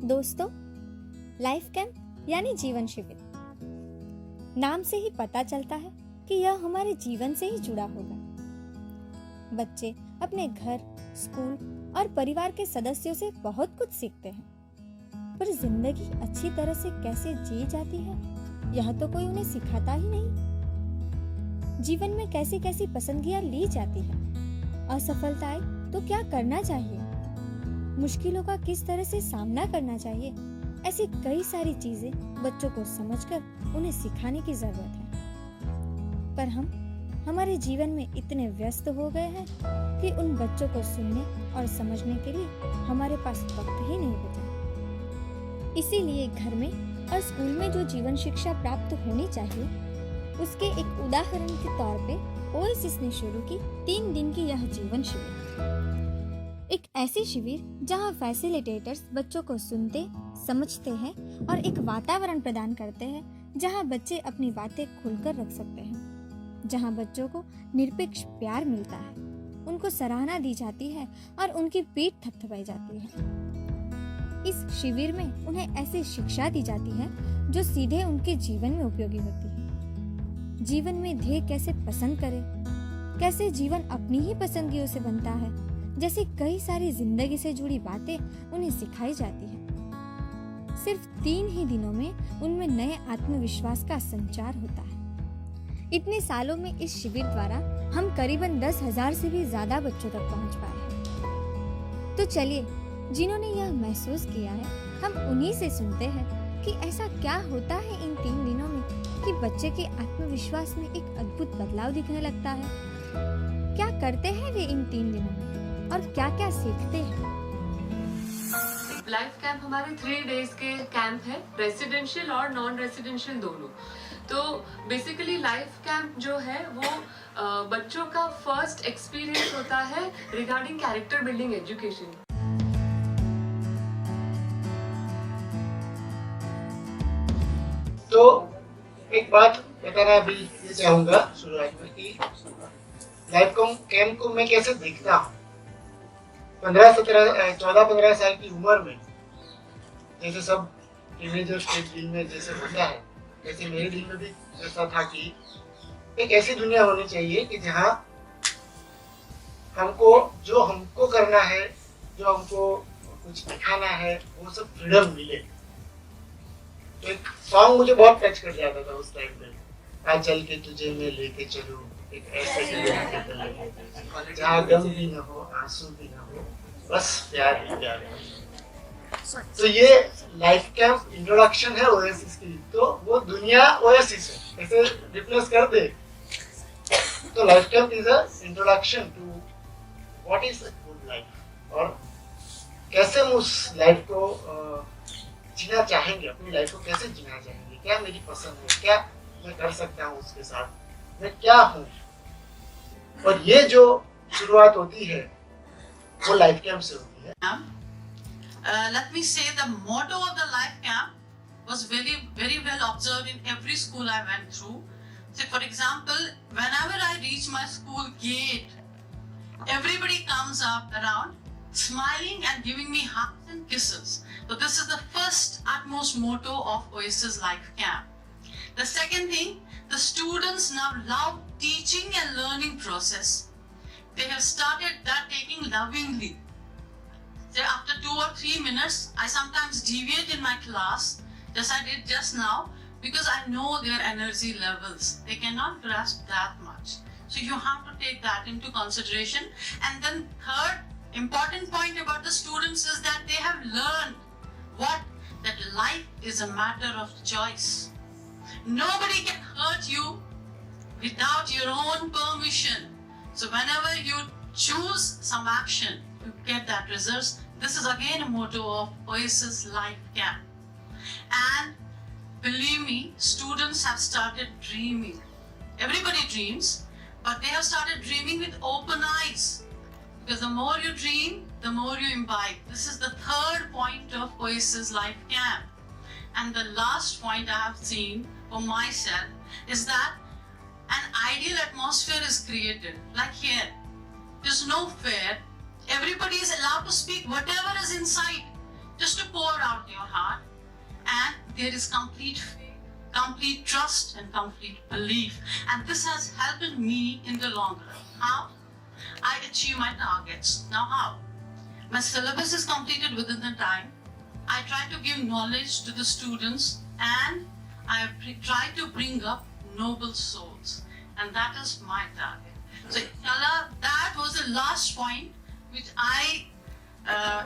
दोस्तों, life camp यानी जीवन शिविर, नाम से ही पता चलता है कि यह हमारे जीवन से ही जुड़ा होगा। बच्चे अपने घर, स्कूल और परिवार के सदस्यों से बहुत कुछ सीखते हैं, पर जिंदगी अच्छी तरह से कैसे जी जाती है यह तो कोई उन्हें सिखाता ही नहीं। जीवन में कैसी कैसी पसंदगियां ली जाती है, असफलता आए तो क्या करना चाहिए, मुश्किलों का किस तरह से सामना करना चाहिए, ऐसी कई सारी चीजें बच्चों को समझकर उन्हें सिखाने की जरूरत है। पर हम हमारे जीवन में इतने व्यस्त हो गए हैं कि उन बच्चों को सुनने और समझने के लिए हमारे पास वक्त ही नहीं बचा। इसीलिए घर में और स्कूल में जो जीवन शिक्षा प्राप्त होनी चाहिए, उसके एक उदाहरण के तौर पे ओएसिस ने शुरू की 3 दिन की यह जीवन शिविर। एक ऐसी शिविर जहां फैसिलिटेटर्स बच्चों को सुनते, समझते हैं और एक वातावरण प्रदान करते हैं जहां बच्चे अपनी बातें खुलकर रख सकते हैं, जहां बच्चों को निरपेक्ष प्यार मिलता है, उनको सराहना दी जाती है और उनकी पीठ थपथपाई जाती है। इस शिविर में उन्हें ऐसी शिक्षा दी जाती है जो सीधे उनके जीवन में उपयोगी होती है। जीवन में ध्येय कैसे पसंद करें, कैसे जीवन अपनी ही पसंदगियों से बनता है, जैसी कई सारी जिंदगी से जुड़ी बातें उन्हें सिखाई जाती है। सिर्फ 3 ही दिनों में उनमें नए आत्मविश्वास का संचार होता है। इतने सालों में इस शिविर द्वारा हम करीबन 10,000 से भी ज्यादा बच्चों तक पहुंच पाए हैं। तो चलिए, जिन्होंने यह महसूस किया है, हम उन्हीं से सुनते हैं कि ऐसा क्या होता है इन 3 दिनों में कि बच्चे के आत्मविश्वास में एक अद्भुत बदलाव दिखने लगता है। क्या करते हैं वे इन 3 दिनों में और क्या क्या सीखते हैं। लाइफ कैंप हमारे 3 डेज के कैंप है, रेसिडेंशियल और नॉन रेसिडेंशियल दोनों। तो बेसिकली लाइफ कैंप जो है वो बच्चों का फर्स्ट एक्सपीरियंस होता है रिगार्डिंग कैरेक्टर बिल्डिंग एजुकेशन। तो एक बात बताना अभी ये चाहूंगा शुरुआत में कि लाइफ कैंप को मैं कैसे देखता हूँ। 14-15 साल की उम्र में जैसे सब टीनेजर्स के दिल में जैसे होता है, वैसे मेरे दिल में भी ऐसा था कि एक ऐसी दुनिया होनी चाहिए कि जहाँ हमको करना है, जो हमको कुछ दिखाना है, वो सब फ्रीडम मिले। तो एक सॉन्ग मुझे बहुत टच कर जाता था उस टाइम में, आज चल के तुझे मैं लेके चलूं एक ऐसे जहाँ गम भी न हो, आंसू भी न हो, बस प्यार ही प्यार है। तो ये लाइफ कैंप इंट्रोडक्शन है ओएसिस की। तो वो दुनिया ओएसिस है, ऐसे रिप्लेस कर दे तो life camp is a introduction to what is a good life और कैसे हम उस लाइफ को जीना चाहेंगे, अपनी लाइफ को कैसे जीना चाहेंगे, क्या मेरी पसंद है, क्या मैं कर सकता हूँ उसके साथ, मैं क्या हूँ। और ये जो शुरुआत होती है वो लाइफ कैंप से होती है। Let me say the motto of the life camp was very well observed in every school I went through. So for example, whenever I reach my school gate, everybody comes up around smiling and giving me hugs and kisses. So this is the first utmost motto of Oasis Life Camp. The second thing, the students now love teaching and learning process. They have started that taking lovingly. So after 2 or 3 minutes, I sometimes deviate in my class, just I did just now, because I know their energy levels. They cannot grasp that much. So you have to take that into consideration. And then third important point about the students is that they have learned that life is a matter of choice. Nobody can hurt you without your own permission. So whenever you choose some action, you get that results. This is again a motto of Oasis Life Camp. And believe me, students have started dreaming. Everybody dreams, but they have started dreaming with open eyes. Because the more you dream, the more you imbibe. This is the third point of Oasis Life Camp. And the last point I have seen for myself is that an ideal atmosphere is created. Like here, there's no fear. Everybody is allowed to speak whatever is inside, just to pour out heart, and there is complete faith, complete trust, and complete belief. And this has helped me in the long run. How? I achieve my targets. Now how? My syllabus is completed within the time. I try to give knowledge to the students, and I try to bring up noble souls. And that is my target. So inshallah, that was the last point which I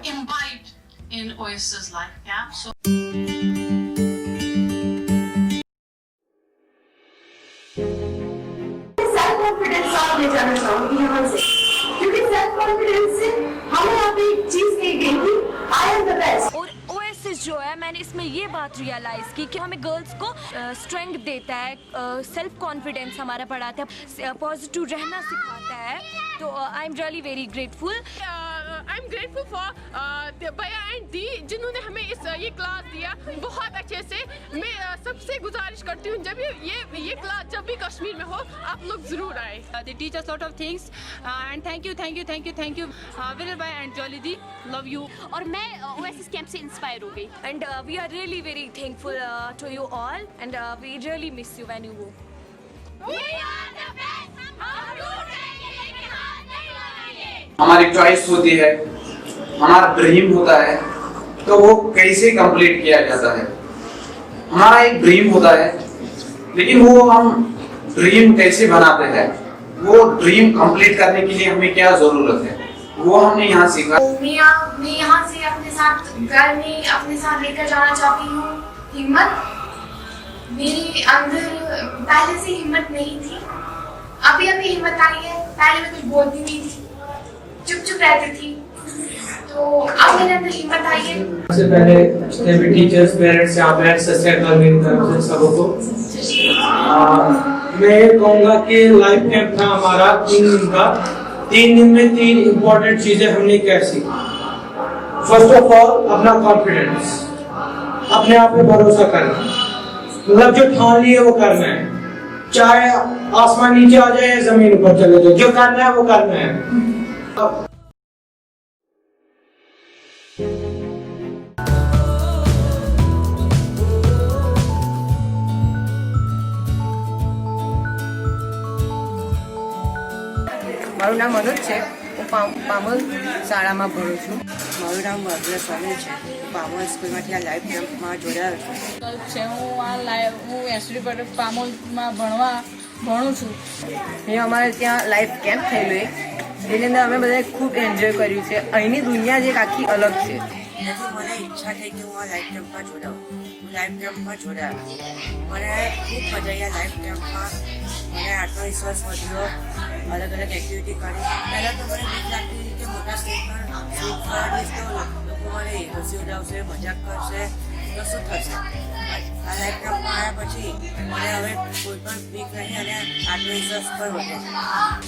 imbibed in Oasis Life Camp. So self confidence आप ले जाना चाहूंगी यहाँ से, क्योंकि self confidence से हमें यहाँ पे एक चीज कही गई थी, आई एम द बेस्ट। और ओएसिस जो है, मैंने इसमें ये बात रियलाइज़ की कि हमें गर्ल्स को स्ट्रेंथ देता है, सेल्फ कॉन्फिडेंस हमारा बढ़ाता है, पॉजिटिव रहना सिखाता है। तो I am really very grateful. I am grateful for भैया एंड दी जिन्होंने हमें ये क्लास दिया बहुत अच्छे से। मैं सबसे गुजारिश करती हूँ जब ये क्लास जब भी कश्मीर में हो आप लोग जरूर आए। They teach us lot of things and thank you Viral bhai and Jolly the, love you। और मैं ओएसिस कैंप से इंस्पायर हो गई and we are really very thankful to you all and we really miss you when you go. हमारी choice होती है, हमारा dream होता है, तो वो कैसे कंप्लीट किया जाता है। हमारा एक ड्रीम होता है, लेकिन वो हम ड्रीम कैसे बनाते हैं, वो ड्रीम कंप्लीट करने के लिए हमें क्या जरूरत है, वो हमने यहाँ सीखा। मैं यहाँ से अपने साथ घर में अपने साथ लेकर जाना चाहती हूँ हिम्मत। मेरे अंदर पहले से हिम्मत नहीं थी, अभी हिम्मत आई है। पहले मैं कुछ बोलती नहीं थी, चुप रहती थी, तो अब मेरे अंदर हिम्मत आई है। सबसे पहले जितने भी टीचर्स, पेरेंट्स यहाँ पे सब्सक्राइब मेरी तरफ से सबको मैं ये कहूँगा कि लाइफ कैंप था हमारा 3 दिन का। 3 दिन में 3 इम्पोर्टेंट चीजें हमने क्या सीखा। फर्स्ट ऑफ ऑल अपना कॉन्फिडेंस, अपने आप पे भरोसा करना, मतलब जो ठान लिए वो करना है, चाहे आसमान नीचे आ जाए या जमीन ऊपर चले जाए, जो करना है वो करना है। મારું નામ મનોજ છે, હું પામોલ શાળામાં ભણું છું। મારું નામ અગ્ર સ્વામી છે, હું પામોલ સ્કૂલમાંથી આ લાઈફ કેમ્પમાં જોડાયો છું। હું એસડી પટેલ પામોલમાં ભણું છું। અહીં અમારે ત્યાં લાઈફ કેમ્પ થયેલું એક, જેની અંદર અમે બધાએ ખૂબ એન્જોય કર્યું છે। અહીંની દુનિયા જ એક આખી અલગ છે। મને ઈચ્છા થઈ કે હું આ લાઈફ કેમ્પમાં જોડાઉં, હું લાઈફ કેમ્પમાં જોડાયો, મને ખૂબ મજા આવી આ લાઈફ કેમ્પમાં। મને આત્મવિશ્વાસ વધ્યો, अलग अलग एक्टिविटी करी। पहले तो मैंने बीक लगती थी कि मोटा स्टेज पर स्पीच करीश तो लोग मारे हसी उड़ावशे, मजाक करशे, तो शुं थशे। आ लाइफ केम्पमां आव्या पछी મને હવે કોઈ પણ બીક નહીં અને આત્મવિશ્વાસ પણ વધે છે।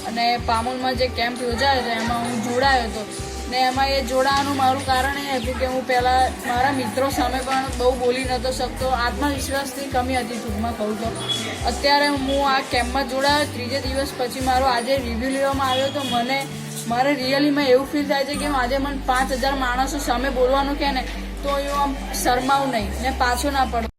અને પામોલમાં જે કેમ્પ યોજાયો હતો એમાં હું જોડાયો હતો ને એમાં એ જોડાવાનું મારું કારણ એ હતું કે હું પહેલાં મારા મિત્રો સામે પણ બહુ બોલી નહોતો શકતો, આત્મવિશ્વાસની કમી હતી ટૂંકમાં કહું તો। અત્યારે હું આ કેમ્પમાં જોડાયો, 3જે દિવસ પછી મારો આજે રિવ્યૂ લેવામાં આવ્યો તો મારે રિયલીમાં એવું ફીલ થાય છે કે હું આજે મને 5000 માણસો સામે બોલવાનું કહે ને તો હું આમ શરમાવું નહીં ને પાછો ના પડું।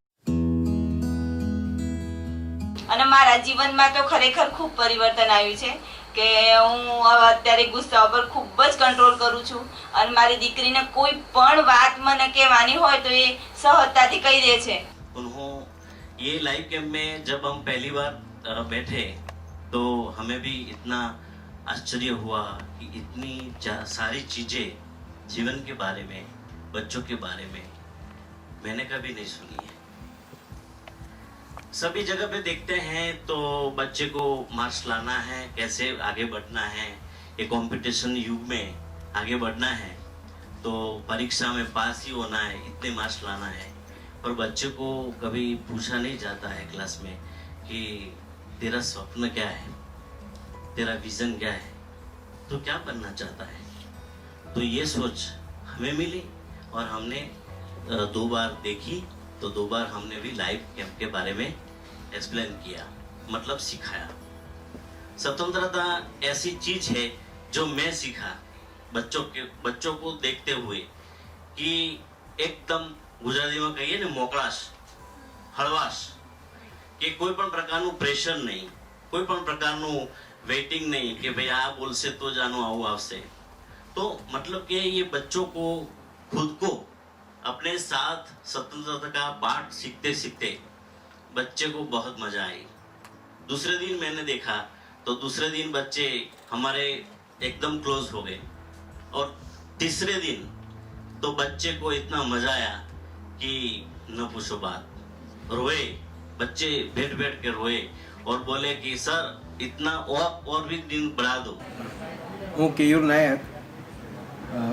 અને મારા જીવનમાં તો ખરેખર ખૂબ પરિવર્તન આવ્યું છે કે હું અત્યારે ગુસ્સા પર ખૂબ જ કંટ્રોલ કરું છું અને મારી દીકરીને કોઈ પણ વાત મને કહેવાની હોય તો એ સહજતાથી કહી દે છે। ये लाइव कैंप में जब हम पहली बार बैठे तो हमें भी इतना आश्चर्य हुआ कि इतनी सारी चीज़ें जीवन के बारे में, बच्चों के बारे में मैंने कभी नहीं सुनी है। सभी जगह पे देखते हैं तो बच्चे को मार्क्स लाना है, कैसे आगे बढ़ना है, ये कंपटीशन युग में आगे बढ़ना है तो परीक्षा में पास ही होना है, इतने मार्क्स लाना है। पर बच्चे को कभी पूछा नहीं जाता है क्लास में कि तेरा स्वप्न क्या है, तेरा विजन क्या है, तो क्या बनना चाहता है। तो ये सोच हमें मिली और हमने 2 बार देखी तो 2 बार हमने भी लाइव कैंप के बारे में एक्सप्लेन किया, मतलब सिखाया। स्वतंत्रता ऐसी चीज है जो मैं सीखा बच्चों को देखते हुए कि एकदम ગુજરાતીમાં કહીએ ને મોકળાશ, હળવાશ, કે કોઈ પણ પ્રકારનું પ્રેશર નહીં, કોઈ પણ પ્રકારનું વેઇટિંગ नहीं कि भाई आ बोलसे तो जानो आओ आवसे। तो मतलब कि ये बच्चों को खुद को अपने साथ स्वतंत्रता का पाठ सीखते सीखते बच्चे को बहुत मजा आई। दूसरे दिन मैंने देखा तो दूसरे दिन बच्चे हमारे एकदम क्लोज हो गए, और तीसरे दिन तो बच्चे को इतना मजा आया कि न पूछो बात। रोए बच्चे, बैठ बैठ के रोए और बोले कि सर इतना और भी दिन बढ़ा दो। હું કેયુર નાયક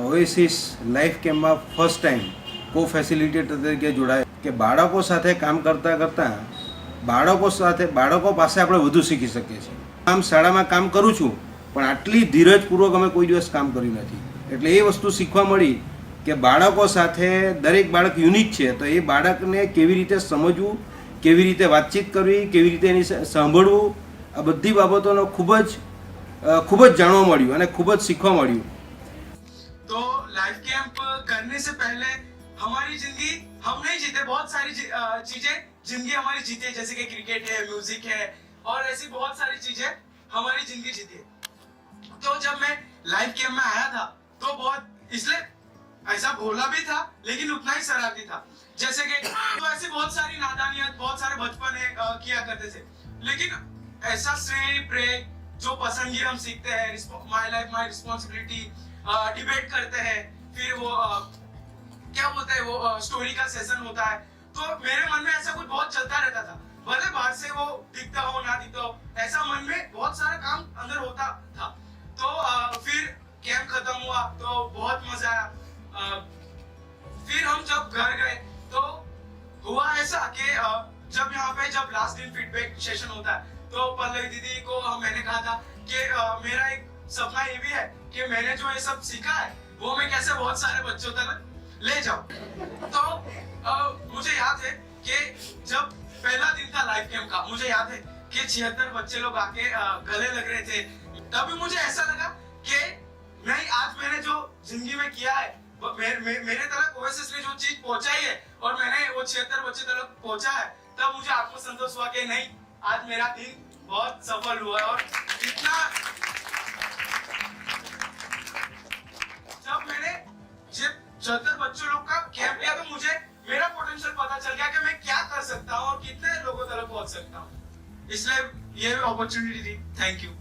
ઓએસિસ લાઈફ કેમ્પમાં ફર્સ્ટ ટાઈમ કો ફેસિલિટેટર તરીકે જોડાયો કે બાળકો સાથે કામ કરતાં કરતાં બાળકો પાસે આપણે વધુ શીખી શકીએ છીએ। આમ શાળામાં કામ કરું છું પણ આટલી ધીરજપૂર્વક અમે કોઈ દિવસ કામ કર્યું નથી, એટલે એ વસ્તુ શીખવા મળી કે બાળકો સાથે દરેક બાળક યુનિક છે, તો એ બાળકને કેવી રીતે સમજવું, કેવી રીતે વાતચીત કરવી, કેવી રીતે એની સાંભળવું, આ બધી બાબતોનો ખૂબ જ જાણવા મળ્યું અને ખૂબ જ શીખવા મળ્યું। तो लाइफ कैंप करने से पहले हमारी जिंदगी हम नहीं जीते, बहुत सारी चीजें जिंदगी हमारी जीती है, जैसे कि क्रिकेट है, म्यूजिक है और ऐसी बहुत सारी चीजें हमारी जिंदगी जीती है। तो जब मैं लाइफ कैंप में आया था तो बहुत इसलिए ऐसा भोला भी था लेकिन उतना ही शरारती था, जैसे कि तो ऐसी बहुत सारी नादानियां, बहुत सारे बचपन किया करते थे, लेकिन ऐसा श्रेय प्रे जो पसंदगी हम सीखते हैं, my life my responsibility, debate करते हैं, फिर वो क्या बोलते हैं वो स्टोरी का सेशन होता है, तो मेरे मन में ऐसा कुछ बहुत चलता रहता था, भले बाहर से वो दिखता हो ना दिखता हो, ऐसा मन में बहुत सारा काम अंदर होता था। तो फिर कैंप खत्म हुआ तो बहुत मजा आया। फिर हम जब घर गए तो हुआ ऐसा कि जब यहाँ पे जब लास्ट दिन फीडबैक सेशन होता है तो पल्लवी दीदी को मैंने कहा था कि मेरा एक सपना ये भी है कि मैंने जो ये सब सीखा है वो मैं कैसे बहुत सारे बच्चों तक ले जाऊं। तो मुझे याद है कि जब पहला दिन था लाइफ कैंप का, मुझे याद है कि 76 बच्चे लोग आके गले लग रहे थे, तभी मुझे ऐसा लगा कि नहीं, आज मैंने जो जिंदगी में किया है मेरे तरफ ओएसिस ने जो चीज पहुंचाई है और मैंने वो 76 बच्चे तक पहुंचा है, तब मुझे आत्मसंतोष हुआ कि नहीं, आज मेरा दिन बहुत सफल हुआ। और इतना जब मैंने 76 बच्चों लोग का कैंप लिया तो मुझे मेरा पोटेंशियल पता चल गया कि मैं क्या कर सकता हूँ और कितने लोगों तक पहुंच सकता हूँ, इसलिए ये अपॉर्चुनिटी दी। Thank you.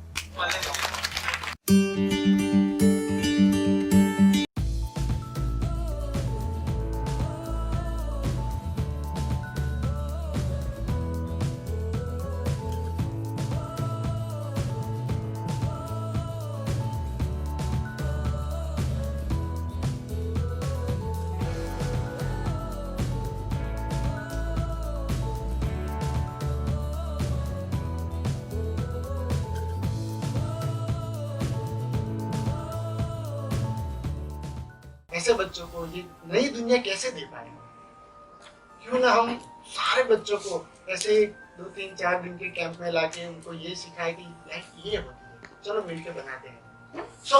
ऐसे बच्चों को ये नई दुनिया कैसे दे पाएंगे? क्यों ना हम सारे बच्चों को ऐसे 2-3-4 दिन के कैंप में लाके उनको ये सिखाए कि लाइफ ये होती है, चलो मिलके बनाते हैं। सो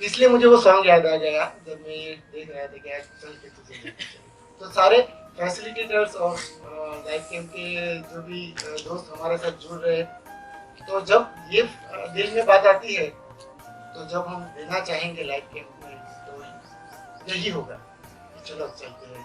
इसलिए मुझे वो सॉन्ग याद आ गया जब मैं ये देख रहा था कि चल के तुझे तो सारे फैसिलिटेटर्स और लाइफ कैंप के जो भी दोस्त हमारे साथ जुड़ रहे, तो जब ये दिल में बात आती है तो जब हम देना चाहेंगे लाइफ कैंप में तो यही होगा। चलो चलते हैं।